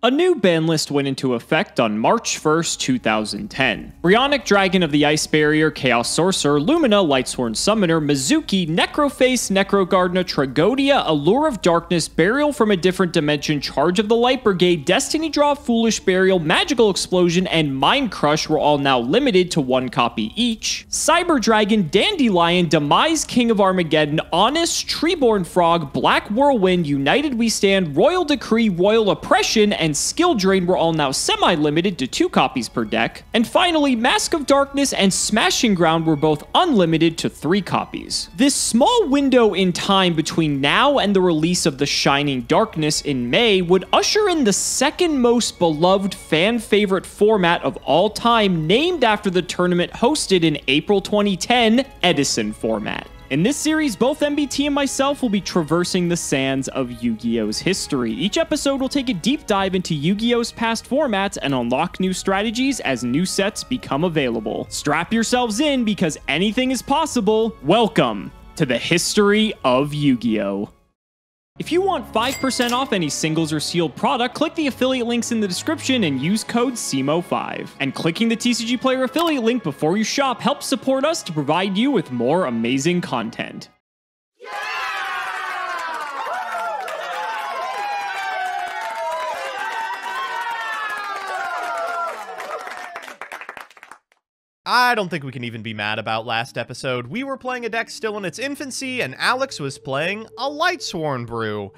A new ban list went into effect on March 1st, 2010. Bryonic Dragon of the Ice Barrier, Chaos Sorcerer, Lumina, Lightsworn Summoner, Mizuki, Necroface, Necrogardna, Tragodia, Allure of Darkness, Burial from a Different Dimension, Charge of the Light Brigade, Destiny Draw, Foolish Burial, Magical Explosion, and Mind Crush were all now limited to 1 copy each. Cyber Dragon, Dandelion, Demise King of Armageddon, Honest, Treeborn Frog, Black Whirlwind, United We Stand, Royal Decree, Royal Oppression, and Skill Drain were all now semi-limited to 2 copies per deck. And finally, Mask of Darkness and Smashing Ground were both unlimited to 3 copies. This small window in time between now and the release of the Shining Darkness in May would usher in the second most beloved fan favorite format of all time, named after the tournament hosted in April 2010, Edison format. In this series, both MBT and myself will be traversing the sands of Yu-Gi-Oh's history. Each episode will take a deep dive into Yu-Gi-Oh's past formats and unlock new strategies as new sets become available. Strap yourselves in because anything is possible. Welcome to the history of Yu-Gi-Oh! If you want 5% off any singles or sealed product, click the affiliate links in the description and use code CIMOOoooo5. And clicking the TCG Player affiliate link before you shop helps support us to provide you with more amazing content. I don't think we can even be mad about last episode. We were playing a deck still in its infancy, and Alex was playing a Lightsworn Brew.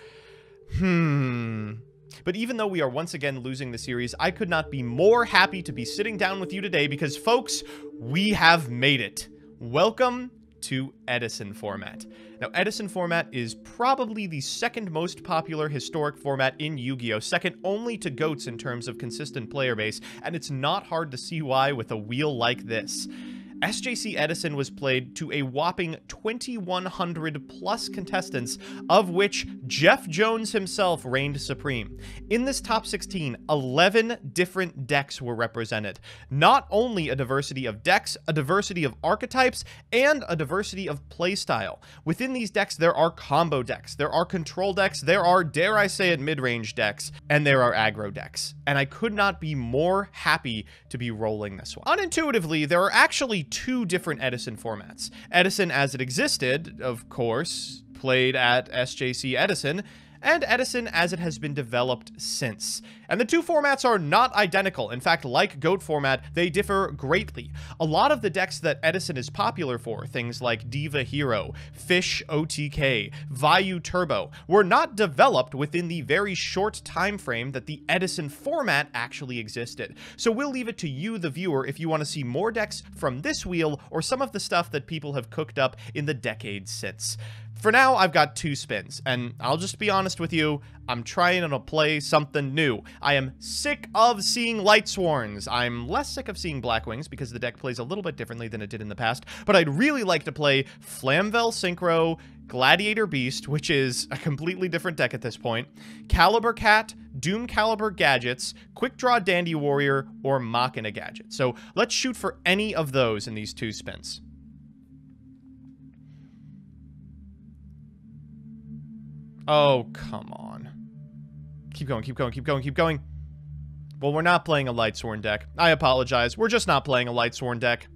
But even though we are once again losing the series, I could not be more happy to be sitting down with you today because, folks, we have made it. Welcome to Edison format. Now, Edison format is probably the second most popular historic format in Yu-Gi-Oh!, second only to GOATS in terms of consistent player base, and it's not hard to see why with a wheel like this. SJC Edison was played to a whopping 2,100 plus contestants, of which Jeff Jones himself reigned supreme. In this top 16, 11 different decks were represented. Not only a diversity of decks, a diversity of archetypes, and a diversity of playstyle. Within these decks, there are combo decks, there are control decks, there are, dare I say it, mid-range decks, and there are aggro decks. And I could not be more happy to be rolling this one. Unintuitively, there are actually 2 different Edison formats. Edison as it existed, of course, played at SJC Edison, and Edison as it has been developed since. And the 2 formats are not identical. In fact, like GOAT format, they differ greatly. A lot of the decks that Edison is popular for, things like Diva Hero, Fish OTK, Vayu Turbo, were not developed within the very short time frame that the Edison format actually existed. So we'll leave it to you, the viewer, if you want to see more decks from this wheel or some of the stuff that people have cooked up in the decades since. For now, I've got 2 spins, and I'll just be honest with you, I'm trying to play something new. I am sick of seeing Lightsworns. I'm less sick of seeing Blackwings because the deck plays a little bit differently than it did in the past, but I'd really like to play Flamvel Synchro, Gladiator Beast, which is a completely different deck at this point, Caliber Cat, Doom Caliber Gadgets, Quick Draw Dandy Warrior, or Machina Gadget. So let's shoot for any of those in these 2 spins. Oh, come on. Keep going, keep going, keep going, keep going. Well, we're not playing a Lightsworn deck. I apologize. We're just not playing a Lightsworn deck.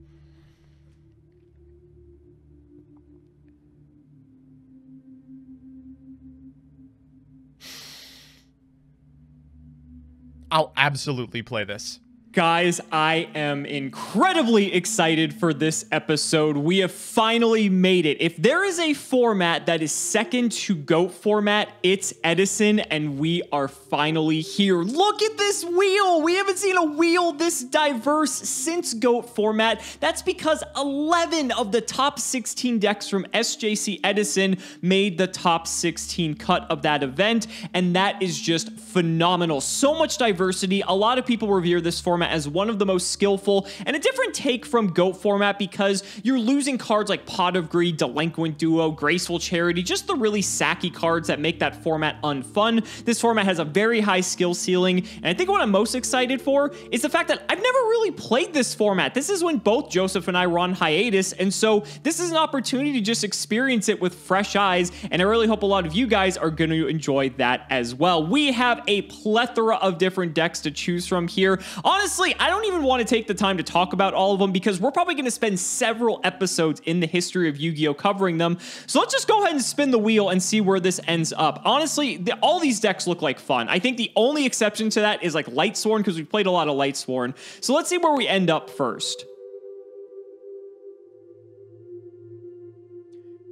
I'll absolutely play this. Guys, I am incredibly excited for this episode. We have finally made it. If there is a format that is second to GOAT format, it's Edison, and we are finally here. Look at this wheel. We haven't seen a wheel this diverse since GOAT format. That's because 11 of the top 16 decks from SJC Edison made the top 16 cut of that event, and that is just phenomenal. So much diversity. A lot of people revere this format format as one of the most skillful and a different take from GOAT format because you're losing cards like Pot of Greed, Delinquent Duo, Graceful Charity, just the really sacky cards that make that format unfun. This format has a very high skill ceiling, and I think what I'm most excited for is the fact that I've never really played this format. This is when both Joseph and I were on hiatus, and so this is an opportunity to just experience it with fresh eyes, and I really hope a lot of you guys are going to enjoy that as well. We have a plethora of different decks to choose from here. Honestly, I don't even want to take the time to talk about all of them because we're probably going to spend several episodes in the history of Yu-Gi-Oh! Covering them. So let's just go ahead and spin the wheel and see where this ends up. Honestly, all these decks look like fun. I think the only exception to that is like Lightsworn because we played a lot of Lightsworn. So let's see where we end up first.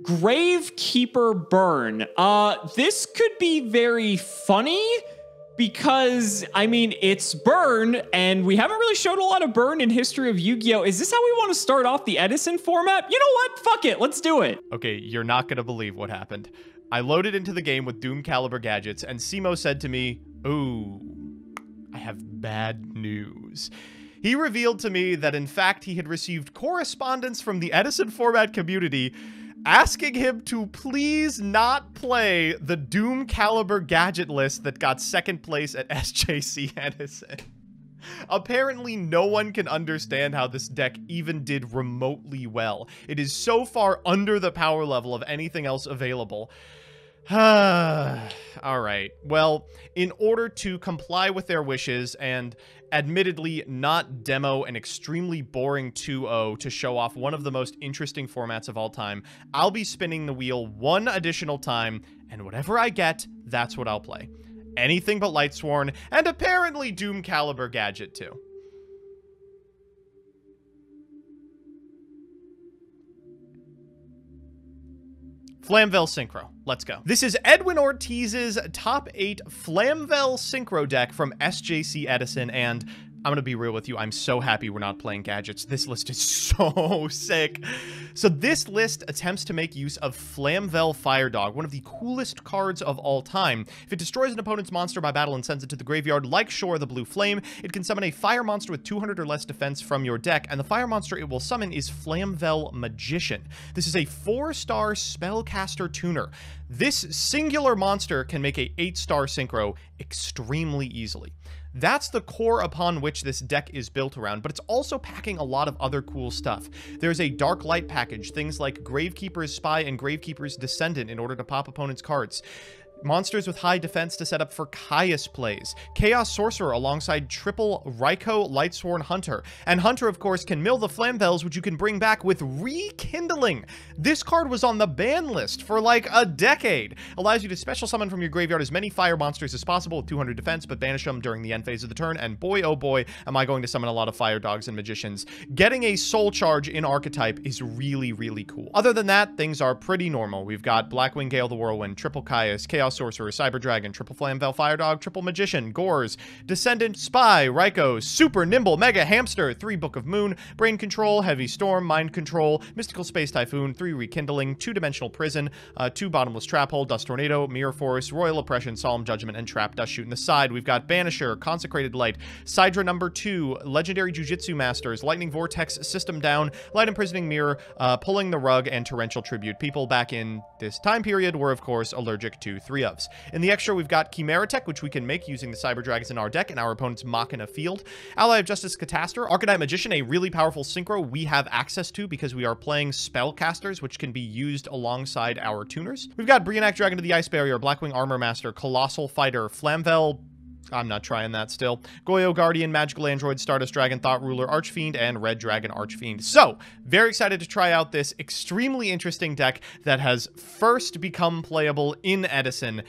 Gravekeeper Burn. This could be very funny because, I mean, it's Burn, and we haven't really showed a lot of Burn in history of Yu-Gi-Oh! Is this how we want to start off the Edison format? You know what? Fuck it. Let's do it. Okay, you're not gonna believe what happened. I loaded into the game with Doom Caliber gadgets, and Cimo said to me, "Ooh, I have bad news." He revealed to me that, in fact, he had received correspondence from the Edison format community asking him to please not play the Doom Caliber gadget list that got second place at SJC Edison. Apparently, no one can understand how this deck even did remotely well. It is so far under the power level of anything else available. Alright, well, in order to comply with their wishes and admittedly not demo an extremely boring 2-0 to show off one of the most interesting formats of all time, I'll be spinning the wheel one additional time, and whatever I get, that's what I'll play. Anything but Lightsworn, and apparently Doom Caliber Gadget too. Flamvel Synchro. Let's go. This is Edwin Ortiz's top 8 Flamvel Synchro deck from SJC Edison, and I'm gonna be real with you, I'm so happy we're not playing gadgets. This list is so sick. So this list attempts to make use of Flamvel Firedog, one of the coolest cards of all time. If it destroys an opponent's monster by battle and sends it to the graveyard, like Shore the Blue Flame, it can summon a fire monster with 200 or less defense from your deck, and the fire monster it will summon is Flamvel Magician. This is a 4-star spellcaster tuner. This singular monster can make a 8-star synchro extremely easily. That's the core upon which this deck is built around, but it's also packing a lot of other cool stuff. There's a Dark Light package, things like Gravekeeper's Spy and Gravekeeper's Descendant in order to pop opponents' cards. Monsters with high defense to set up for Caius plays. Chaos Sorcerer alongside triple Raikou Lightsworn Hunter. And Hunter, of course, can mill the Flamvels, which you can bring back with Rekindling. This card was on the ban list for like a decade. Allows you to special summon from your graveyard as many fire monsters as possible with 200 defense, but banish them during the end phase of the turn. And boy, oh boy, am I going to summon a lot of Fire Dogs and Magicians. Getting a Soul Charge in Archetype is really, really cool. Other than that, things are pretty normal. We've got Blackwing Gale the Whirlwind, triple Caius, Chaos Sorcerer, Cyber Dragon, triple Flamvel Firedog, triple Magician, Gores, Descendant, Spy, Raikou, Super Nimble, Mega Hamster, 3 Book of Moon, Brain Control, Heavy Storm, Mind Control, Mystical Space Typhoon, 3 Rekindling, 2-Dimensional Prison, 2 Bottomless Trap Hole, Dust Tornado, Mirror Force, Royal Oppression, Solemn Judgment, and Trap Dust Shoot in the side. We've got Banisher, Consecrated Light, Sidra number 2, Legendary Jujitsu Masters, Lightning Vortex, System Down, Light Imprisoning Mirror, Pulling the Rug, and Torrential Tribute. People back in this time period were, of course, allergic to 3-ofs. In the extra, we've got Chimera Tech, which we can make using the Cyber Dragons in our deck and our opponent's Machina field. Ally of Justice Catastor, Archetype Magician, a really powerful synchro we have access to because we are playing Spellcasters, which can be used alongside our tuners. We've got Brionac Dragon to the Ice Barrier, Blackwing Armor Master, Colossal Fighter, Flamvel, I'm not trying that still, Goyo Guardian, Magical Android, Stardust Dragon, Thought Ruler, Archfiend, and Red Dragon Archfiend. So, very excited to try out this extremely interesting deck that has first become playable in Edison.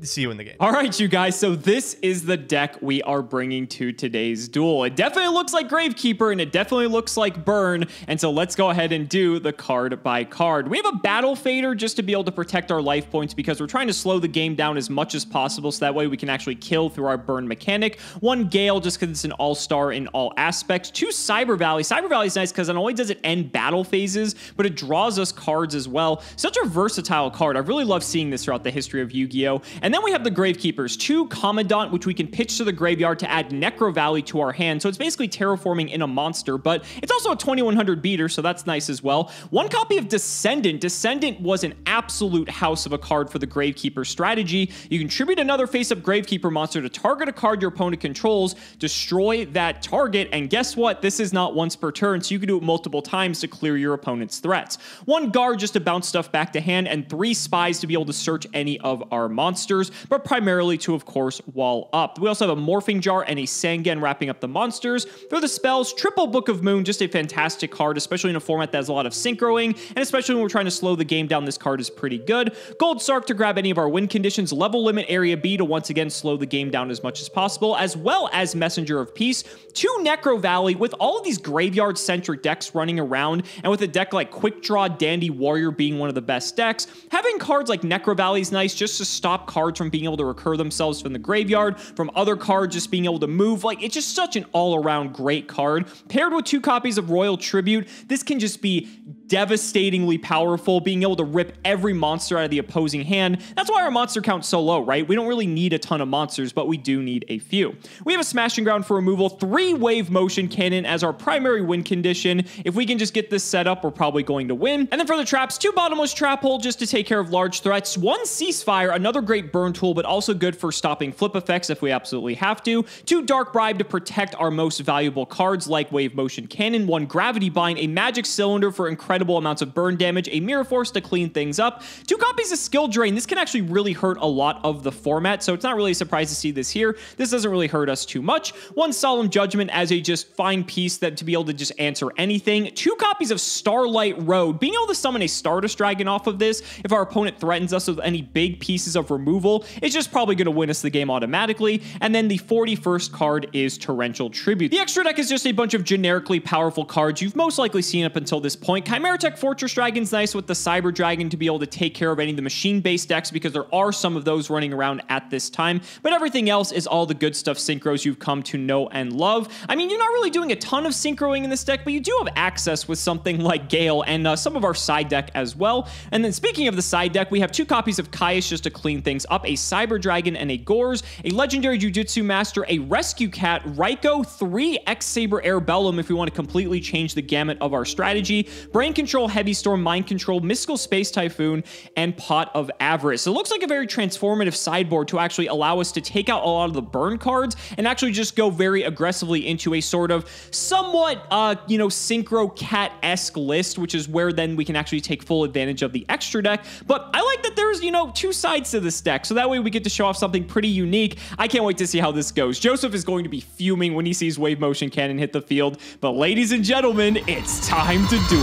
See you in the game. All right, you guys, so this is the deck we are bringing to today's duel. It definitely looks like Gravekeeper, and it definitely looks like Burn, and so let's go ahead and do the card by card. We have a Battle Fader just to be able to protect our life points because we're trying to slow the game down as much as possible so that way we can actually kill through our Burn mechanic. 1 Gale just because it's an all-star in all aspects. 2 Cyber Valley. Cyber Valley is nice because not only does it end battle phases, but it draws us cards as well. Such a versatile card. I really love seeing this throughout the history of Yu-Gi-Oh! And And then we have the Gravekeepers, 2 Commandant, which we can pitch to the graveyard to add Necro Valley to our hand. So it's basically terraforming in a monster, but it's also a 2100 beater, so that's nice as well. 1 copy of Descendant. Descendant was an absolute house of a card for the Gravekeeper strategy. You contribute another face-up Gravekeeper monster to target a card your opponent controls, destroy that target, and guess what? This is not once per turn, so you can do it multiple times to clear your opponent's threats. 1 Guard just to bounce stuff back to hand, and 3 Spies to be able to search any of our monsters, but primarily to, of course, wall up. We also have a Morphing Jar and a Sangen wrapping up the monsters. For the spells, triple Book of Moon, just a fantastic card, especially in a format that has a lot of synchroing, and especially when we're trying to slow the game down, this card is pretty good. Gold Sark to grab any of our win conditions, level limit Area B to once again slow the game down as much as possible, as well as Messenger of Peace. 2 Necro Valley. With all of these graveyard-centric decks running around, and with a deck like Quick Draw, Dandy Warrior being one of the best decks, having cards like Necro Valley is nice just to stop cards from being able to recur themselves from the graveyard, from other cards just being able to move. Like, it's just such an all-around great card. Paired with 2 copies of Royal Tribute, this can just be devastatingly powerful, being able to rip every monster out of the opposing hand. That's why our monster count's so low, right? We don't really need a ton of monsters, but we do need a few. We have a Smashing Ground for removal, 3 Wave Motion Cannon as our primary win condition. If we can just get this set up, we're probably going to win. And then for the traps, 2 Bottomless Trap Hole just to take care of large threats, 1 Ceasefire, another great burn tool, but also good for stopping flip effects if we absolutely have to, 2 Dark Bribe to protect our most valuable cards like Wave Motion Cannon, 1 Gravity Bind, a Magic Cylinder for incredible amounts of burn damage, a Mirror Force to clean things up, 2 copies of Skill Drain. This can actually really hurt a lot of the format, so it's not really a surprise to see this here. This doesn't really hurt us too much. 1 Solemn Judgment as a just fine piece that to be able to just answer anything. 2 copies of Starlight Road. Being able to summon a Stardust Dragon off of this, if our opponent threatens us with any big pieces of removal, it's just probably going to win us the game automatically. And then the 41st card is Torrential Tribute. The extra deck is just a bunch of generically powerful cards you've most likely seen up until this point. Chimera Tech Fortress Dragon's nice with the Cyber Dragon to be able to take care of any of the machine-based decks, because there are some of those running around at this time, but everything else is all the good stuff synchros you've come to know and love. I mean, you're not really doing a ton of synchroing in this deck, but you do have access with something like Gale and some of our side deck as well. And then speaking of the side deck, we have 2 copies of Caius just to clean things up, a Cyber Dragon and a Gores, a Legendary Jujutsu Master, a Rescue Cat, Raikou, 3 X-Saber Airbellum if we want to completely change the gamut of our strategy, Brain Control, Heavy Storm, Mind Control, Mystical Space Typhoon, and Pot of Avarice. It looks like a very transformative sideboard to actually allow us to take out a lot of the burn cards and actually just go very aggressively into a sort of somewhat, Synchro Cat-esque list, which is where then we can actually take full advantage of the extra deck. But I like that there's, 2 sides to this deck, so that way we get to show off something pretty unique. I can't wait to see how this goes. Joseph is going to be fuming when he sees Wave Motion Cannon hit the field, but ladies and gentlemen, it's time to duel.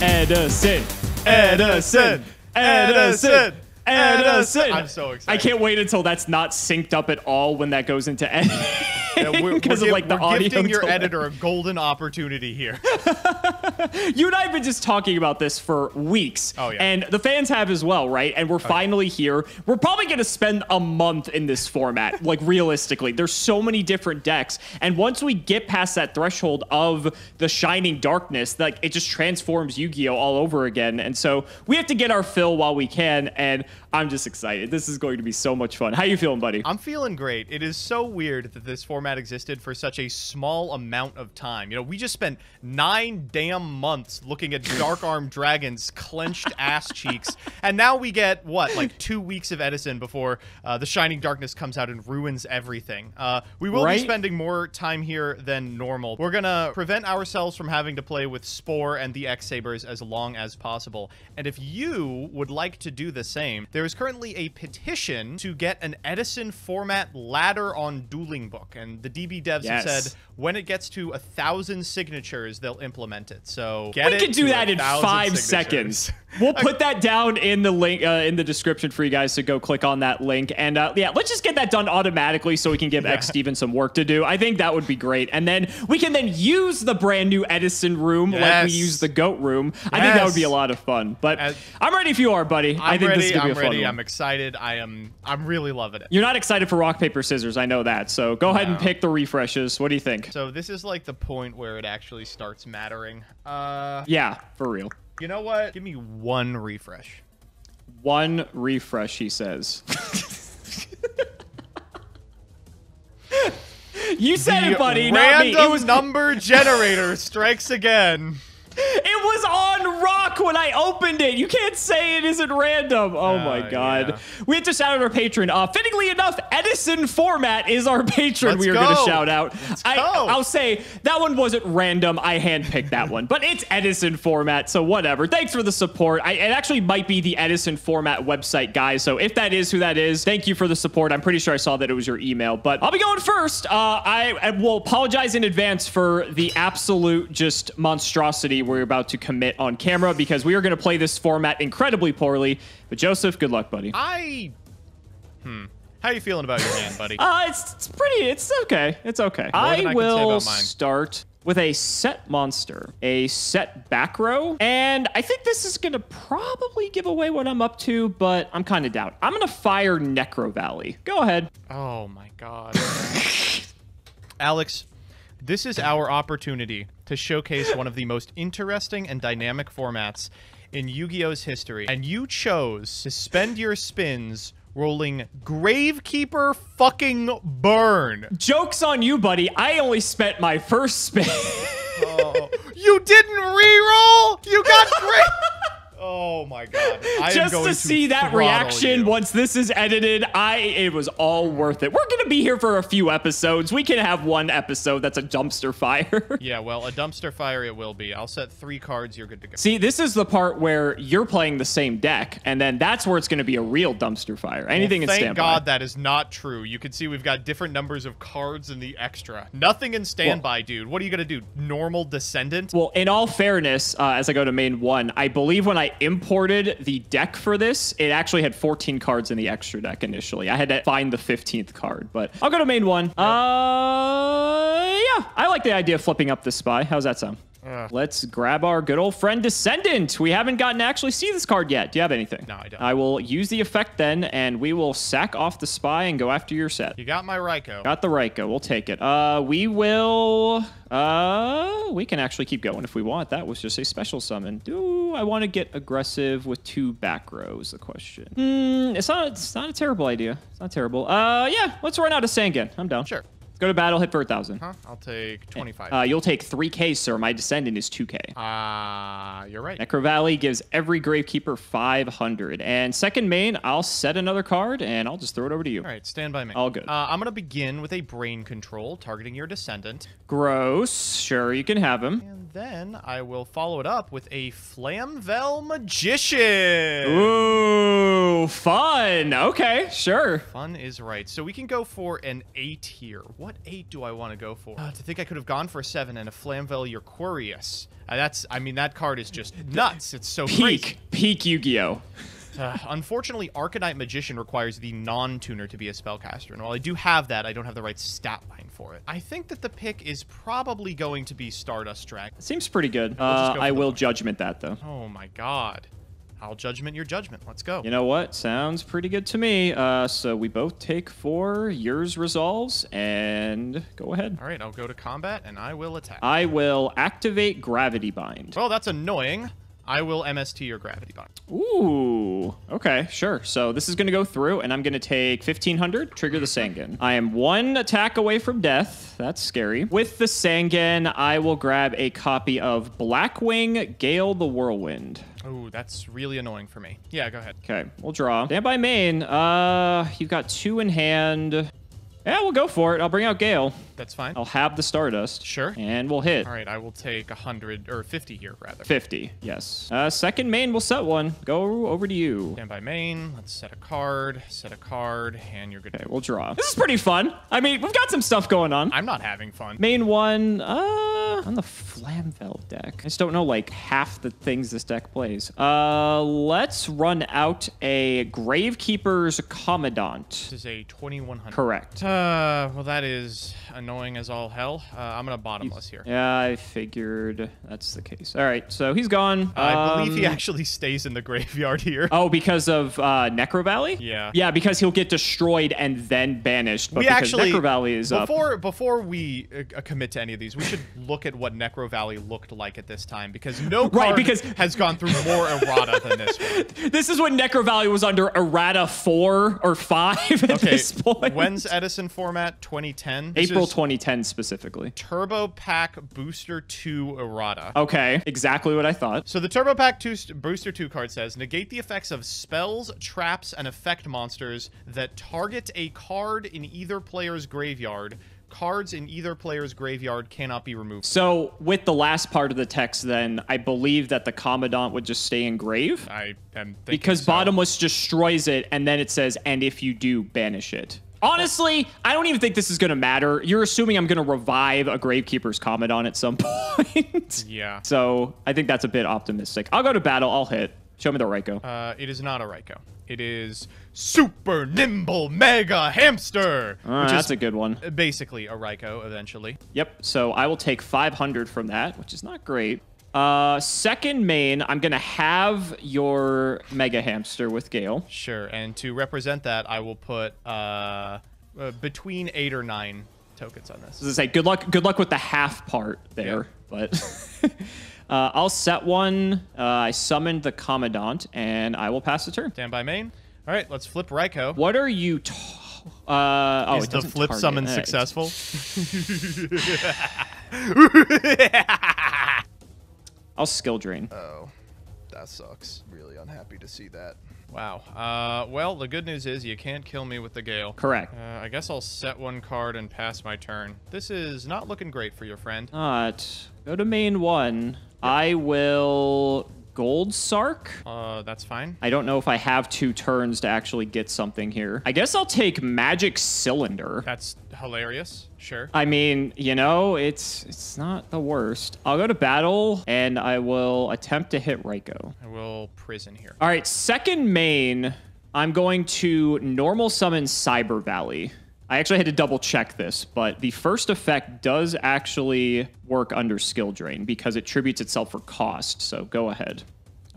Edison, Edison, Edison, Edison. I'm so excited. I can't wait until that's not synced up at all when that goes into editing. Yeah, we're audio gifting your editor a golden opportunity here. You and I have been just talking about this for weeks. Oh, yeah. And the fans have as well, right? And we're finally here. We're probably going to spend a month in this format, like realistically. There's so many different decks. And once we get past that threshold of the Shining Darkness, like it just transforms Yu-Gi-Oh! All over again. And so we have to get our fill while we can. And I'm just excited. This is going to be so much fun. How you feeling, buddy? I'm feeling great. It is so weird that this format existed for such a small amount of time. We just spent 9 damn months looking at Dark Arm Dragon's clenched ass cheeks, and now we get, what, like 2 weeks of Edison before the Shining Darkness comes out and ruins everything. We will be spending more time here than normal. We're gonna prevent ourselves from having to play with Spore and the X-Sabers as long as possible. And if you would like to do the same, there is currently a petition to get an Edison format ladder on Dueling Book, and the DB devs have said when it gets to 1,000 signatures, they'll implement it. So we can do that in 5 seconds. We'll put that down in the link in the description for you guys to go click on that link. And yeah, let's just get that done automatically so we can give X Steven some work to do. I think that would be great. And then we can then use the brand new Edison room like we use the GOAT room. I think that would be a lot of fun. But I'm ready if you are, buddy. I think this is gonna be a fun one. I'm excited. I'm really loving it. You're not excited for rock, paper, scissors. I know that. So go ahead and pick the refreshes. What do you think? So this is like the point where it actually starts mattering. Yeah, for real. You know what? Give me one refresh. One refresh, he says. You said it, buddy, not me. It was number generator strikes again. It was on rock when I opened it. You can't say it isn't random. Oh my god. Yeah. We had to shout out our patron. Fittingly enough, Edison Format is our patron. We were going to shout out. I'll say that one wasn't random. I handpicked that one, but it's Edison Format, so whatever. Thanks for the support. It actually might be the Edison Format website, guys. So if that is who that is, thank you for the support. I'm pretty sure I saw that it was your email, but I'll be going first. I will apologize in advance for the absolute just monstrosity we're about to commit on camera, because we are going to play this format incredibly poorly. But Joseph, good luck, buddy. How are you feeling about your hand, buddy? It's okay. It's okay. I will start with a set monster, a set back row, and I think this is going to probably give away what I'm up to, but I'm kind of doubt. I'm going to fire Necro Valley. Go ahead. Oh my god. Alex, this is our opportunity to showcase one of the most interesting and dynamic formats in Yu-Gi-Oh's history. And you chose to spend your spins rolling Gravekeeper fucking Burn. Joke's on you, buddy. I only spent my first spin. Oh, you didn't re-roll? You got great. Oh my god. Just to see that reaction once this is edited, it was all worth it. We're gonna be here for a few episodes. We can have one episode that's a dumpster fire. Yeah, well, a dumpster fire it will be. I'll set 3 cards, you're good to go. See, this is the part where you're playing the same deck, and then that's where it's gonna be a real dumpster fire. Anything in standby. Thank God that is not true. You can see we've got different numbers of cards in the extra. Nothing in standby, dude. What are you gonna do? Normal Descendant? Well, in all fairness, as I go to main 1, I believe when I imported the deck for this, it actually had 14 cards in the extra deck initially. I had to find the 15th card, but I'll go to main 1. Yeah, I like the idea of flipping up this spy. How's that sound? Let's grab our good old friend Descendant. We haven't gotten to actually see this card yet. Do you have anything? No, I don't. I will use the effect then, and we will sack off the spy and go after your set. You got my Raikou. Got the Raikou. We'll take it. We will... we can actually keep going if we want. That was just a special summon. Do I want to get aggressive with 2 back rows? The question. It's not a terrible idea. It's not terrible. Yeah, let's run out of Sangan. I'm down. Sure. Go to battle, hit for 1,000. Huh? I'll take 25. You'll take 3K, sir. My Descendant is 2K. You're right. Necro Valley gives every Gravekeeper 500. And second main, I'll set another card, and I'll just throw it over to you. All right, stand by me. All good. I'm going to begin with a Brain Control, targeting your Descendant. Gross. Sure, you can have him. And then I will follow it up with a Flamvel Magician. Ooh, fun. Okay, sure. Fun is right. So we can go for an 8 here. What 8 do I want to go for? To think I could have gone for a 7 and a Flamvel Urquarius. I mean, that card is just nuts. It's so crazy. Peak Yu-Gi-Oh! Unfortunately, Arcanite Magician requires the non-tuner to be a spellcaster, and while I do have that, I don't have the right stat line for it. I think that the pick is probably going to be Stardust Dragon. Seems pretty good. I will Judgment that, though. Oh my god. I'll Judgment your Judgment. Let's go. You know what? Sounds pretty good to me. So we both take 4. Yours resolves, and go ahead. All right, I'll go to combat, and I will attack. I will activate Gravity Bind. Well, that's annoying. I will MST your Gravity Bind. Ooh, okay, sure. So this is going to go through, and I'm going to take 1,500, trigger the Sangan. I am 1 attack away from death. That's scary. With the Sangan, I will grab a copy of Blackwing Gale the Whirlwind. Ooh, that's really annoying for me. Yeah, go ahead. Okay, we'll draw. Stand by main. You've got 2 in hand. Yeah, we'll go for it. I'll bring out Gale. That's fine. I'll have the Stardust. Sure. And we'll hit. All right, I will take 100, or 50 here, rather. 50, yes. Second main, we'll set 1. Go over to you. Stand by main. Let's set a card, and you're good. Okay, we'll draw. This is pretty fun. I mean, we've got some stuff going on. I'm not having fun. Main 1, on the Flamvel deck. I just don't know, like, half the things this deck plays. Let's run out a Gravekeeper's Commandant. This is a 2100. Correct. Well, that is a annoying as all hell. I'm gonna bottomless here. Yeah, I figured that's the case. All right, so he's gone. I believe he actually stays in the graveyard here. Oh, because of Necro Valley? Yeah. Yeah, because he'll get destroyed and then banished. But We because actually Necro Valley is before we commit to any of these, we should look at what Necro Valley looked like at this time, because no card has gone through more errata than this one. This is when Necro Valley was under errata 4 or 5 at this point. When's Edison format? 2010? April 2010 specifically. Turbo Pack Booster 2 errata. Okay, exactly what I thought. So the Turbo Pack 2 Booster 2 card says, negate the effects of spells, traps, and effect monsters that target a card in either player's graveyard. Cards in either player's graveyard cannot be removed. So with the last part of the text, then, I believe that the Commandant would just stay in grave? I am thinking because so. Bottomless destroys it, and then it says, and if you do, banish it. Honestly, I don't even think this is going to matter. You're assuming I'm going to revive a Gravekeeper's Commandant at some point. Yeah. So I think that's a bit optimistic. I'll go to battle. I'll hit. Show me the Raikou. It is not a Raikou. It is Super Nimble Mega Hamster. Which That's is a good one. basically a Raikou eventually. Yep. So I will take 500 from that, which is not great. Second main, I'm going to have your Mega Hamster with Gale. Sure. And to represent that, I will put between 8 or 9 tokens on this. As I say, good luck with the half part there. Yeah. But I'll set one. I summoned the Commandant, and I will pass the turn. Stand by main. All right, let's flip Raikou. What are you... oh, is the flip target. summon successful? I'll skill drain. Oh, that sucks. Really unhappy to see that. Wow. Well, the good news is you can't kill me with the Gale. Correct. I guess I'll set one card and pass my turn. This is not looking great for your friend. Go to main 1. Yep. I will Gold Sark. That's fine. I don't know if I have 2 turns to actually get something here. I guess I'll take Magic Cylinder. That's hilarious. Sure. I mean, you know, it's not the worst. I'll go to battle, and I will attempt to hit Raikou. I will prison here. All right, second main, I'm going to normal summon Cyber Valley. I actually had to double check this, but the first effect does actually work under skill drain because it tributes itself for cost, so go ahead.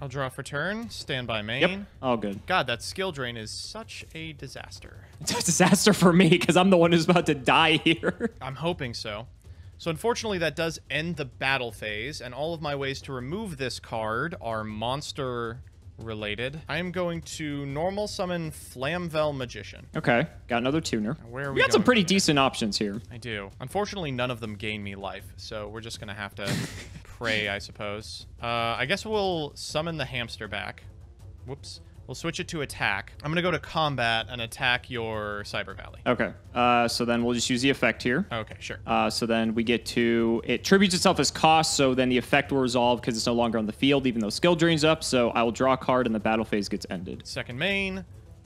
I'll draw for turn, stand by main. Yep, all good. God, that skill drain is such a disaster. It's a disaster for me because I'm the one who's about to die here. I'm hoping so. So unfortunately, that does end the battle phase, and all of my ways to remove this card are monster related. I am going to normal summon Flamvel Magician. Okay, got another tuner. Where are we got some pretty decent options here. I do. Unfortunately, none of them gain me life, so we're just gonna have to pray, I suppose. I guess we'll summon the hamster back. Whoops. We'll switch it to attack. I'm gonna go to combat and attack your Cyber Valley. Okay. So then we'll just use the effect here. Okay, sure. So then we get to... It tributes itself as cost, so then the effect will resolve because it's no longer on the field, even though skill drain's up. So I will draw a card and the battle phase gets ended. Second main.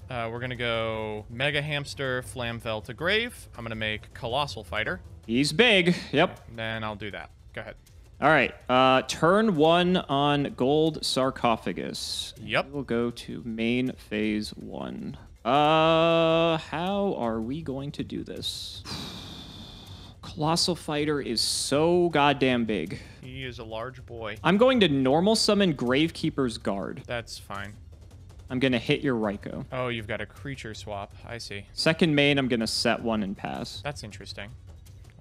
We're gonna go Mega Hamster, Flamvel to Grave. I'm gonna make Colossal Fighter. He's big. Yep. Okay, then I'll do that. Go ahead. All right. Turn 1 on Gold Sarcophagus. Yep. We'll go to main phase 1. How are we going to do this? Colossal Fighter is so goddamn big. He is a large boy. I'm going to normal summon Gravekeeper's Guard. That's fine. I'm going to hit your Raikou. Oh, you've got a creature swap. I see. Second main, I'm going to set 1 and pass. That's interesting.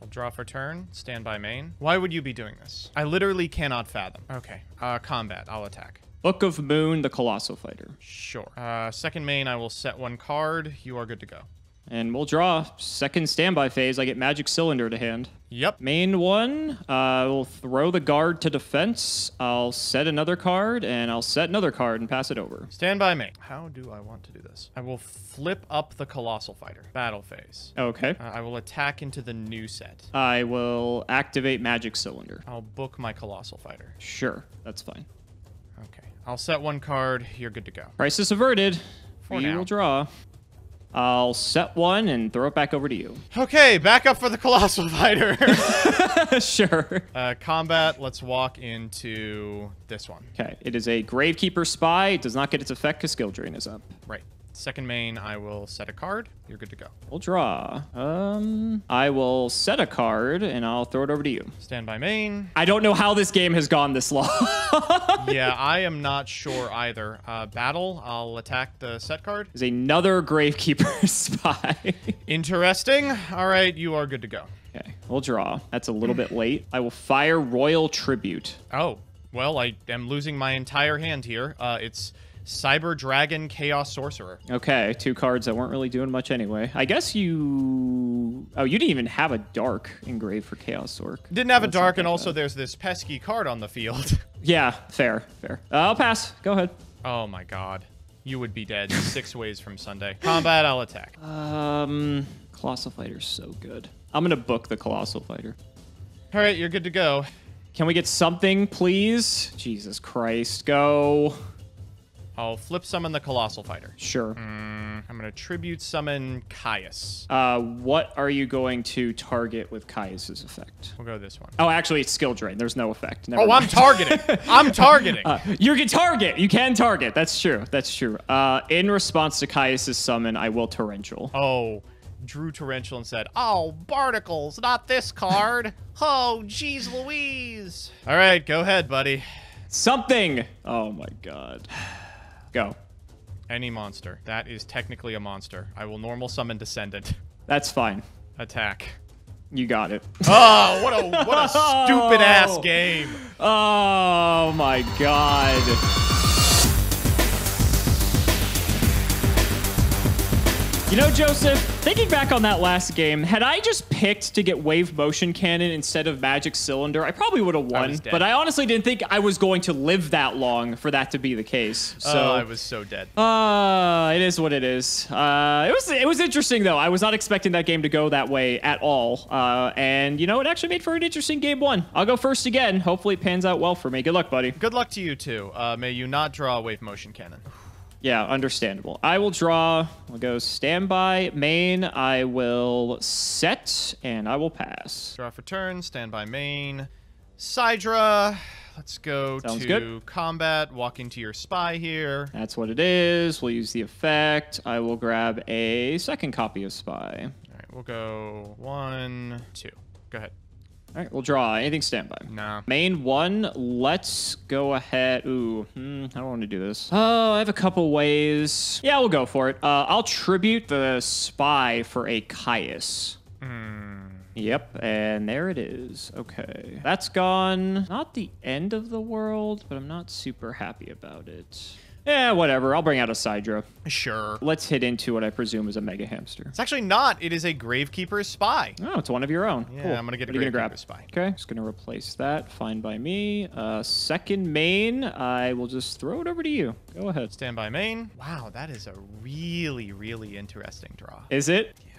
I'll draw for turn, stand by main. Why would you be doing this? I literally cannot fathom. Okay, combat, I'll attack. Book of Moon, the Colossal Fighter. Sure. Second main, I will set 1 card. You are good to go. And we'll draw. Second standby phase, I get Magic Cylinder to hand. Yep. Main 1, we'll throw the guard to defense. I'll set another card, and I'll set another card and pass it over. Stand by main. How do I want to do this? I will flip up the Colossal Fighter. Battle phase. Okay. I will attack into the new set. I will activate Magic Cylinder. I'll book my Colossal Fighter. Sure, that's fine. Okay. I'll set 1 card. You're good to go. Crisis averted. For we now. will draw. I'll set 1 and throw it back over to you. Okay, back up for the Colossal Fighter. Sure. Combat, let's walk into this one. Okay, it is a Gravekeeper Spy. It does not get its effect because skill drain is up. Right. Second main, I will set a card. You're good to go. We'll draw. I will set a card, and I'll throw it over to you. Stand by main. I don't know how this game has gone this long. Yeah, I am not sure either. Battle, I'll attack the set card. There's another Gravekeeper spy. Interesting. All right, you are good to go. Okay, we'll draw. That's a little bit late. I will fire Royal Tribute. Oh, well, I am losing my entire hand here. It's Cyber Dragon Chaos Sorcerer. Okay, 2 cards that weren't really doing much anyway. I guess you... Oh, you didn't even have a dark engraved for Chaos Orc. Didn't have a dark, and also there's this pesky card on the field. Yeah, fair. I'll pass. Go ahead. Oh my god. You would be dead 6 ways from Sunday. Combat, I'll attack. Colossal Fighter's so good. I'm gonna book the Colossal Fighter. All right, you're good to go. Can we get something, please? Jesus Christ, go. I'll flip summon the Colossal Fighter. Sure. I'm gonna tribute summon Caius. What are you going to target with Caius's effect? We'll go this one. Oh, actually, it's skill drain. There's no effect. Never I'm mind. targeting. I'm targeting. You can target. You can target. That's true. In response to Caius's summon, I will torrential. Oh, drew torrential and said, "Oh, barnacles, not this card." Oh, geez Louise. All right, go ahead, buddy. Something. Oh my god. Go. Any monster. That is technically a monster. I will normal summon Descendant. That's fine. Attack. You got it. Oh, what a stupid ass game. Oh my god. You know, Joseph, thinking back on that last game, had I just picked to get Wave Motion Cannon instead of Magic Cylinder, I probably would have won. But I honestly didn't think I was going to live that long for that to be the case. So I was so dead. It is what it is. It was interesting though. I was not expecting that game to go that way at all. And you know, it actually made for an interesting game 1. I'll go first again. Hopefully it pans out well for me. Good luck, buddy. Good luck to you too. May you not draw a Wave Motion Cannon. Yeah, understandable. I will draw. I'll go standby, main. I will set, and I will pass. Draw for turn, standby main. Sidra. Let's go Sounds to good. combat. Walk into your spy here. That's what it is. We'll use the effect. I will grab a second copy of Spy. All right, we'll go 1, 2. Go ahead. All right, we'll draw. Anything standby. Nah. Main 1, let's go ahead. Ooh, I don't want to do this. Oh, I have a couple ways. Yeah, we'll go for it. I'll tribute the Spy for a Caius. Yep, and there it is. Okay. That's gone. Not the end of the world, but I'm not super happy about it. Yeah, whatever. I'll bring out a Sidra. Sure. Let's hit into what I presume is a Mega Hamster. It's actually not. It is a Gravekeeper's Spy. Oh, it's one of your own. Yeah, Cool. I'm going to get a What are you gonna Gravekeeper's Spy. Okay, just going to replace that. Fine by me. Second main, I will just throw it over to you. Go ahead. Standby main. Wow, that is a really, really interesting draw. Is it? Yeah.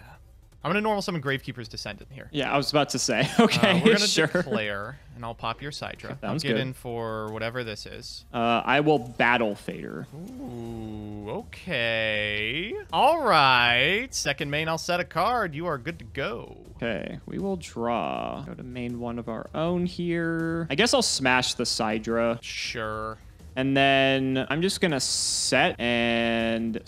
I'm going to normal summon Gravekeeper's Descendant here. Yeah, I was about to say. Okay, we're going to sure. declare, and I'll pop your Sidra. I'll Sounds get good. in for whatever this is. I will Battle Fader. Ooh, okay. All right. Second main, I'll set a card. You are good to go. Okay, we will draw. Go to main 1 of our own here. I guess I'll smash the Sidra. Sure. And then I'm just going to set, and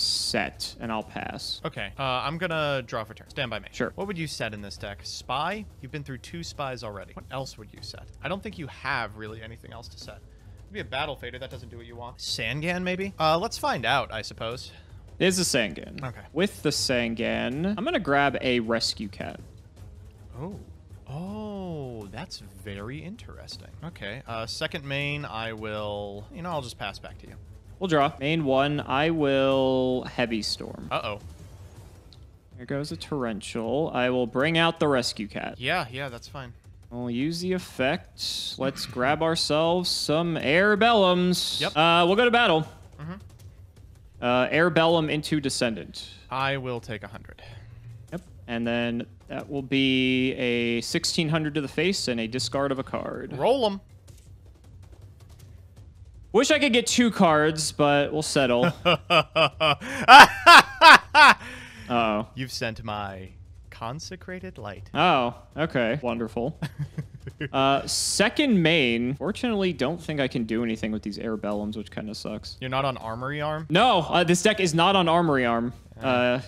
I'll pass. Okay, I'm gonna draw for turn. Stand by me. Sure. What would you set in this deck? Spy? You've been through 2 spies already. What else would you set? I don't think you have really anything else to set. Maybe a Battle Fader. That doesn't do what you want. Sangan, maybe? Let's find out, I suppose. There's a Sangan. Okay. With the Sangan, I'm going to grab a Rescue Cat. Oh, that's very interesting. Okay, second main, I will... You know, I'll just pass back to you. We'll draw. Main 1, I will Heavy Storm. Uh-oh. Here goes a Torrential. I will bring out the Rescue Cat. Yeah, that's fine. We'll use the effect. Let's grab ourselves some Air Bellums. Yep. We'll go to battle. Air Bellum into Descendant. I will take 100. Yep. And then that will be a 1600 to the face and a discard of a card. Roll them. Wish I could get 2 cards, but we'll settle. Uh-oh. You've sent my consecrated light. Oh, okay. Wonderful. Second main. Fortunately, don't think I can do anything with these air bellums, which kind of sucks. You're not on Armory Arm? No, this deck is not on Armory Arm.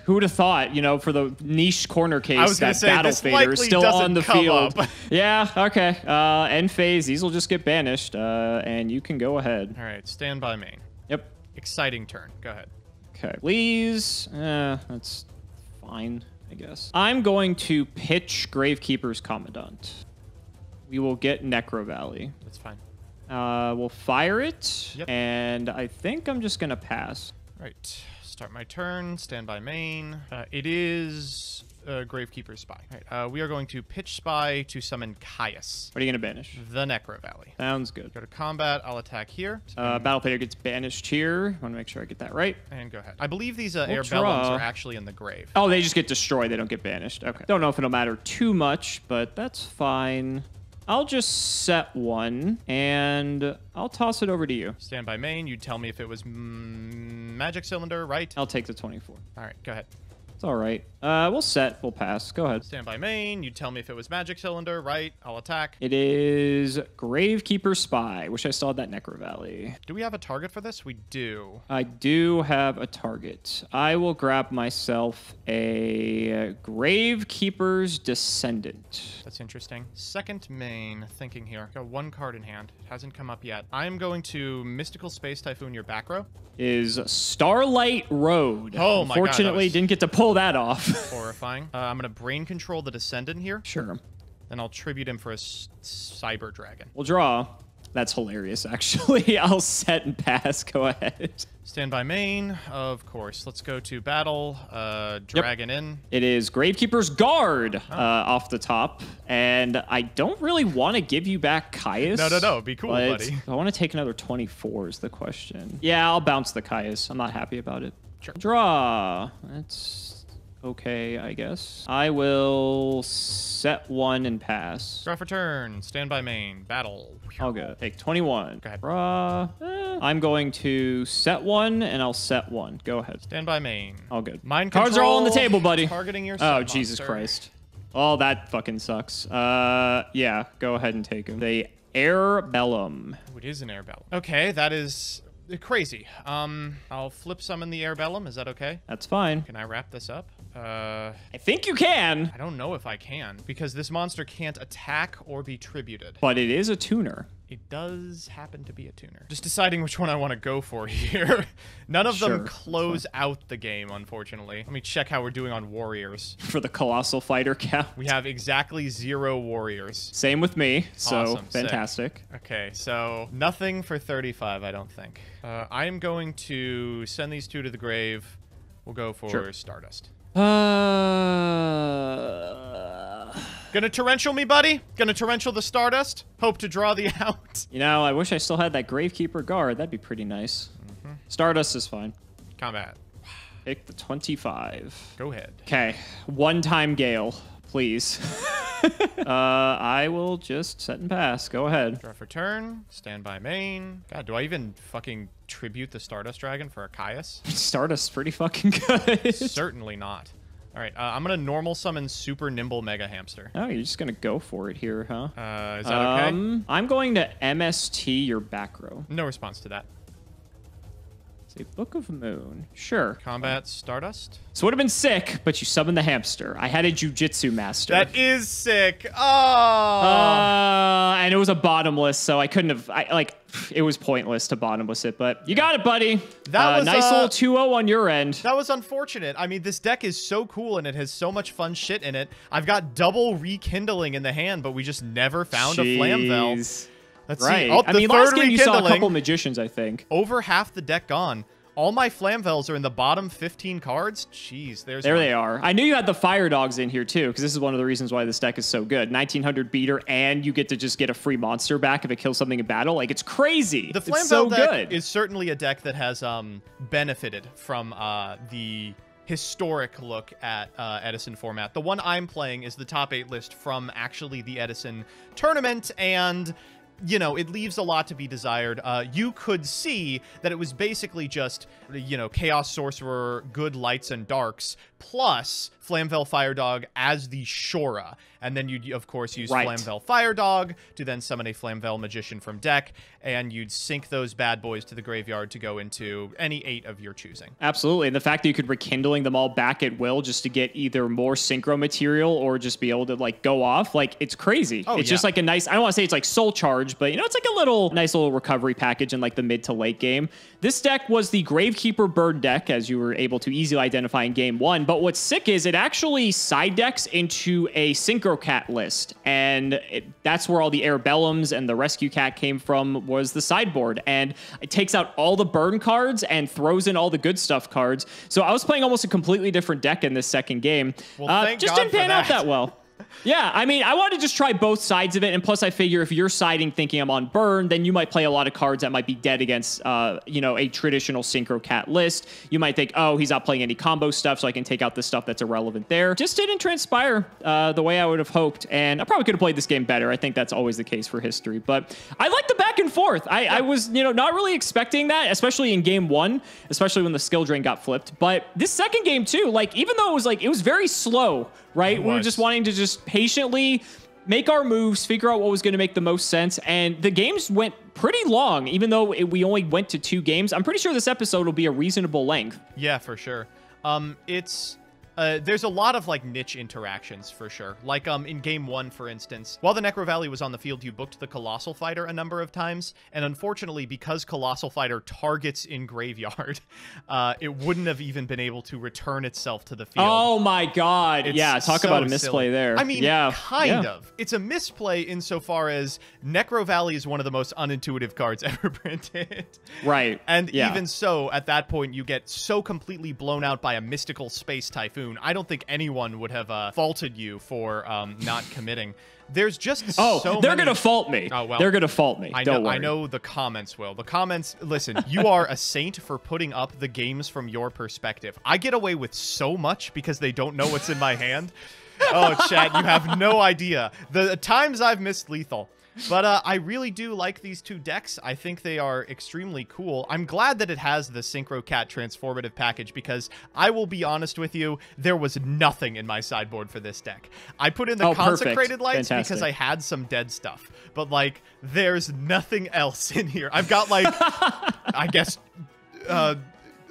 Who would have thought, you know, for the niche corner case, that Battle Fader is still on the field. Yeah, okay. End phase, these will just get banished, and you can go ahead. All right, stand by main. Yep. Exciting turn. Go ahead. Okay, please. That's fine, I guess. I'm going to pitch Gravekeeper's Commandant. We will get Necro Valley. That's fine. We'll fire it, yep. And I think I'm just going to pass. Right. Start my turn. Stand by main. It is Gravekeeper's Spy. Right. We are going to pitch Spy to summon Caius. What are you going to banish? The Necro Valley. Sounds good. Go to combat. I'll attack here. Battle Fader gets banished here. Want to make sure I get that right. And go ahead. I believe these air bellums are actually in the grave. Oh, they just get destroyed. They don't get banished. Okay. Don't know if it'll matter too much, but that's fine. I'll just set one, and I'll toss it over to you. Stand by main. You tell me if it was Magic Cylinder, right? I'll take the 24. All right, go ahead. It's all right. We'll set. We'll pass. Go ahead. Stand by main. You tell me if it was Magic Cylinder, right? I'll attack. It is Gravekeeper Spy. Wish I still had that Necro Valley. Do we have a target for this? We do. I do have a target. I will grab myself a Gravekeeper's Descendant. That's interesting. Second main, thinking here. Got one card in hand. It hasn't come up yet. I'm going to Mystical Space Typhoon your back row. Is Starlight Road. Oh my god. Unfortunately, didn't get to pull that off. Horrifying. I'm going to Brain Control the Descendant here. Sure. Then I'll tribute him for a Cyber Dragon. We'll draw. That's hilarious, actually. I'll set and pass. Go ahead. Stand by main, of course. Let's go to battle. Dragon in. It is Gravekeeper's Guard off the top. And I don't really want to give you back Caius. No. Be cool, buddy. I want to take another 24 is the question. Yeah, I'll bounce the Caius. I'm not happy about it. Sure. Draw. That's okay, I guess. I will set one and pass. Draw for turn. Stand by main. Battle. All good. Take 21. Go ahead. Draw. I'm going to set one, and I'll set one. Go ahead. Stand by main. All good. Mind Cards control, are all on the table, buddy. Targeting your Oh, Jesus Christ. Oh, that fucking sucks. Yeah, go ahead and take him. The Air Bellum. Oh, it is an Air Bellum. Okay, that is crazy. I'll flip summon the Air Bellum. Is that okay? That's fine. Can I wrap this up? I think you can. I don't know if I can, because this monster can't attack or be tributed. But it is a tuner. It does happen to be a tuner. Just deciding which one I want to go for here. None of them close out the game, unfortunately. Let me check how we're doing on warriors. For the Colossal Fighter count. We have exactly 0 warriors. Same with me, so awesome, fantastic. Sick. Okay, so nothing for 35, I don't think. I am going to send these two to the grave. We'll go for Stardust. Gonna torrential me, buddy? Gonna torrential the Stardust? Hope to draw the out. You know, I wish I still had that Gravekeeper Guard. That'd be pretty nice. Stardust is fine. Combat. Pick the 25. Go ahead. Okay. One-time Gale, please. I will just set and pass. Go ahead. Draw for turn. Stand by main. God, do I even fucking tribute the Stardust Dragon for a Caius? Stardust's pretty fucking good. Certainly not. All right, I'm going to normal summon Super Nimble Mega Hamster. Oh, you're just going to go for it here, huh? Is that okay? I'm going to MST your back row. No response to that. It's a Book of Moon. Sure. Combat Stardust. So it would have been sick, but you summoned the hamster. I had a Jujitsu Master. That is sick. Oh! And it was a bottomless, so I couldn't have... it was pointless to bottomless it, but you got it, buddy. That was nice little 2-0 on your end. That was unfortunate. I mean, this deck is so cool, and it has so much fun shit in it. I've got double Rekindling in the hand, but we just never found a Flamvel. Let's see. Oh, the last game you saw a couple Magicians, I think. Over half the deck gone. All my Flamvels are in the bottom 15 cards. Jeez, there they are. I knew you had the Fire Dogs in here, too, because this is one of the reasons why this deck is so good. 1900 beater, and you get to just get a free monster back if it kills something in battle. Like, it's crazy. The Flamvel deck is certainly a deck that has benefited from the historic look at Edison format. The one I'm playing is the top 8 list from actually the Edison tournament, and you know, it leaves a lot to be desired. You could see that it was basically just, you know, Chaos Sorcerer, good lights and darks, plus Flamvel Fire Dog as the Shora. And then you'd, of course, use Flamvel Fire Dog to then summon a Flamvel Magician from deck, and you'd sink those bad boys to the graveyard to go into any 8 of your choosing. Absolutely. And the fact that you could rekindling them all back at will just to get either more synchro material or just be able to, like, go off, like, it's crazy. It's just like a nice, I don't want to say it's like soul charge, but, you know, it's like a nice little recovery package in, like, the mid to late game. This deck was the Gravekeeper Bird deck, as you were able to easily identify in game 1. But what's sick is it actually side decks into a Synchro Cat list, and that's where all the Airbellums and the Rescue Cat came from, was the sideboard, and it takes out all the burn cards and throws in all the good stuff cards. So I was playing almost a completely different deck in this second game. Well, just didn't pan out that well. Yeah, I mean, I wanted to just try both sides of it, and plus I figure if you're siding thinking I'm on burn, then you might play a lot of cards that might be dead against, you know, a traditional Synchro Cat list. You might think, oh, he's not playing any combo stuff, so I can take out the stuff that's irrelevant there. Just didn't transpire the way I would have hoped, and I probably could have played this game better. I think that's always the case for history, but I like the back and forth. I was, you know, not really expecting that, especially in game 1, especially when the skill drain got flipped, but this second game too, like, even though it was very slow, right? We were just wanting to just patiently make our moves, figure out what was going to make the most sense. And the games went pretty long, even though we only went to 2 games. I'm pretty sure this episode will be a reasonable length. Yeah, for sure. There's a lot of, like, niche interactions, for sure. Like, in game 1, for instance, while the Necro Valley was on the field, you booked the Colossal Fighter a number of times, and unfortunately, because Colossal Fighter targets in graveyard, it wouldn't have even been able to return itself to the field. Oh my god. Yeah, talk about a misplay there. I mean, kind of. It's a misplay insofar as Necro Valley is one of the most unintuitive cards ever printed. Right. And even so, at that point, you get so completely blown out by a mystical space typhoon. I don't think anyone would have faulted you for not committing. There's just they're gonna fault me. Oh, well, they're gonna fault me. Don't worry. I know the comments will. The comments, listen, you are a saint for putting up the games from your perspective. I get away with so much because they don't know what's in my hand. Oh, chat, you have no idea. The times I've missed lethal. But I really do like these 2 decks. I think they are extremely cool. I'm glad that it has the Synchro Cat transformative package because I will be honest with you, there was nothing in my sideboard for this deck. I put in the Consecrated Lights because I had some dead stuff. But, like, there's nothing else in here. I've got, like, I guess...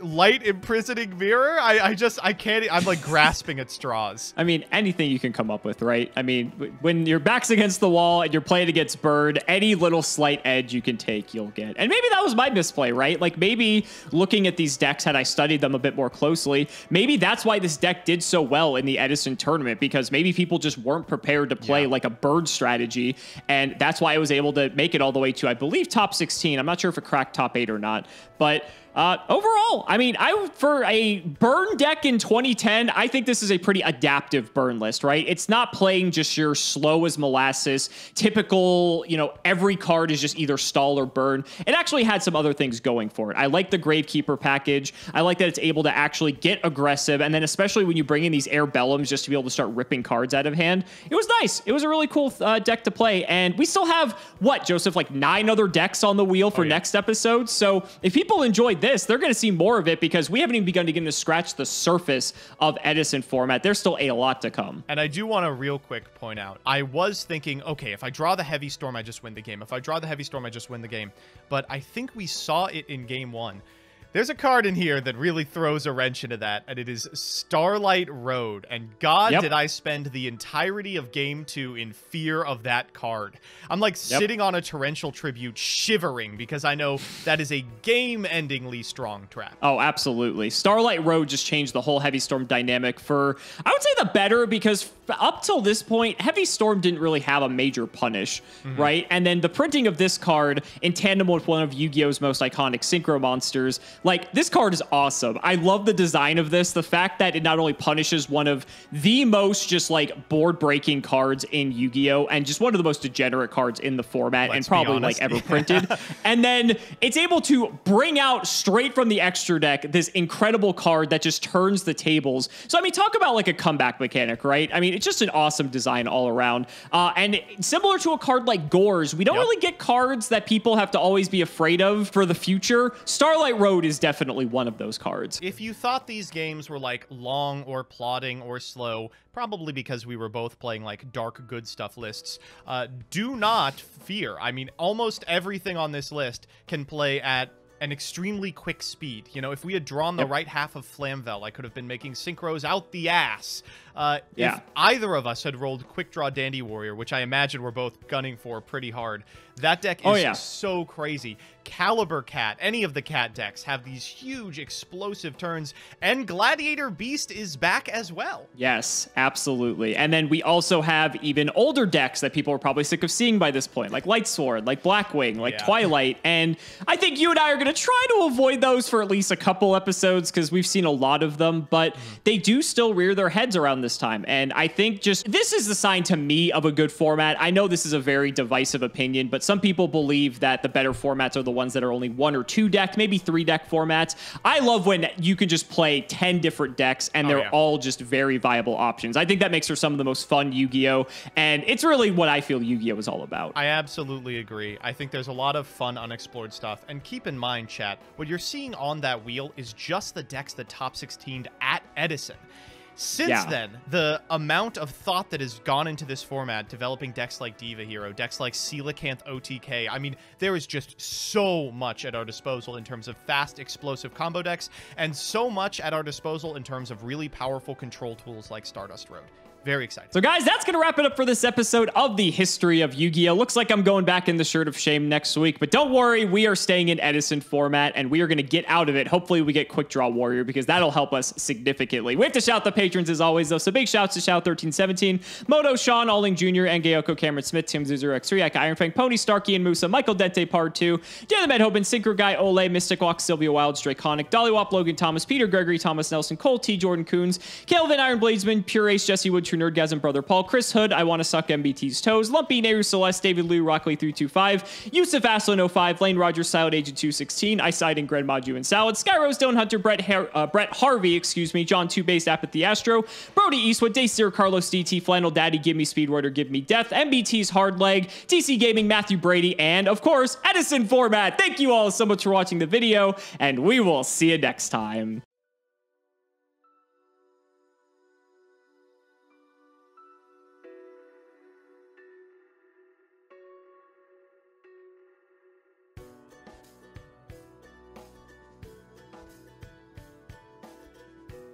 light imprisoning mirror. I can't. I'm like grasping at straws. I mean, anything you can come up with, right? I mean, when your back's against the wall and you're playing against bird, any little slight edge you can take, you'll get. And maybe that was my misplay, right? Like, maybe looking at these decks, had I studied them a bit more closely, maybe that's why this deck did so well in the Edison tournament, because maybe people just weren't prepared to play like a bird strategy, and that's why I was able to make it all the way to, I believe, top 16. I'm not sure if it cracked top 8 or not, but overall, I mean, for a burn deck in 2010, I think this is a pretty adaptive burn list, right? It's not playing just your slow as molasses, typical, you know, every card is just either stall or burn. It actually had some other things going for it. I like the Gravekeeper package. I like that it's able to actually get aggressive, and then especially when you bring in these Airbellums just to be able to start ripping cards out of hand. It was nice. It was a really cool deck to play, and we still have, what, Joseph, like 9 other decks on the wheel for next episode? So if people enjoyed this, they're going to see more of it because we haven't even begun to get to scratch the surface of Edison format. There's still a lot to come. And I do want to real quick point out, I was thinking, okay, if I draw the Heavy Storm, I just win the game. If I draw the Heavy Storm, I just win the game. But I think we saw it in game 1. There's a card in here that really throws a wrench into that, and it is Starlight Road. And God, did I spend the entirety of Game 2 in fear of that card. I'm like sitting on a Torrential Tribute shivering because I know that is a game-endingly strong trap. Oh, absolutely. Starlight Road just changed the whole Heavy Storm dynamic for, I would say, the better, because up till this point, Heavy Storm didn't really have a major punish, right? And then the printing of this card in tandem with one of Yu-Gi-Oh's most iconic synchro monsters Like, this card is awesome. I love the design of this. The fact that it not only punishes one of the most just like board breaking cards in Yu-Gi-Oh! And just one of the most degenerate cards in the format and probably like ever printed. And then it's able to bring out straight from the extra deck this incredible card that just turns the tables. So, I mean, talk about like a comeback mechanic, right? I mean, it's just an awesome design all around. And similar to a card like Gores, we don't really get cards that people have to always be afraid of for the future. Starlight Road is definitely one of those cards. If you thought these games were like long or plodding or slow, probably because we were both playing like dark good stuff lists, do not fear. I mean, almost everything on this list can play at an extremely quick speed. You know, if we had drawn the right half of Flamvel, I could have been making synchros out the ass. If either of us had rolled Quick Draw Dandy Warrior, which I imagine we're both gunning for pretty hard, that deck is so crazy. Caliber Cat, any of the cat decks have these huge explosive turns, and Gladiator Beast is back as well. Yes, absolutely. And then we also have even older decks that people are probably sick of seeing by this point, like Lightsword, like Blackwing, like Twilight. And I think you and I are going to try to avoid those for at least a couple episodes because we've seen a lot of them, but they do still rear their heads around this time. And I think just this is the sign to me of a good format. I know this is a very divisive opinion, but some people believe that the better formats are the ones that are only 1 or 2 deck, maybe 3 deck formats. I love when you can just play 10 different decks and they're all just very viable options. I think that makes for some of the most fun Yu-Gi-Oh! And it's really what I feel Yu-Gi-Oh! Is all about. I absolutely agree. I think there's a lot of fun unexplored stuff. And keep in mind, chat, what you're seeing on that wheel is just the decks that top 16'd at Edison. Since then, the amount of thought that has gone into this format, developing decks like Diva Hero, decks like Coelacanth OTK, I mean, there is just so much at our disposal in terms of fast, explosive combo decks, and so much at our disposal in terms of really powerful control tools like Stardust Road. Very excited. So guys, that's going to wrap it up for this episode of the history of Yu-Gi-Oh! Looks like I'm going back in the shirt of shame next week, but don't worry, we are staying in Edison format and we are going to get out of it. Hopefully we get Quick Draw Warrior because that'll help us significantly. We have to shout the patrons as always though, so big shouts to Shout1317, Moto, Sean, Alling Jr., Angayoko, Cameron Smith, Tim Zuzer, X3, Ika, Iron Fang, Pony, Starkey, and Musa, Michael Dente, Part 2, Dan the Medhoben, Synchro Guy, Ole, Mystic Walk, Sylvia Wild, Draconic, Dollywop, Logan Thomas, Peter Gregory, Thomas Nelson, Cole T, Jordan Coons, Kelvin, Iron Bladesman, Pure Ace, Jesse Wood, True Nerdgasm, Brother Paul, Chris Hood, I Want to Suck MBT's Toes, Lumpy, Nehru Celeste, David Liu, Rockley325, Yusuf Aslan 05, Lane Rogers, Silent Agent 216, I Side and Gren Maju and Salad, Skyrose, Stone Hunter, Brett Harvey, excuse me, John 2 Based Apathy Astro, Brody Eastwood, Day Zero, Carlos DT, Flannel Daddy, Give Me Speed Warrior, Give Me Death, MBT's Hard Leg, TC Gaming, Matthew Brady, and of course, Edison Format. Thank you all so much for watching the video, and we will see you next time.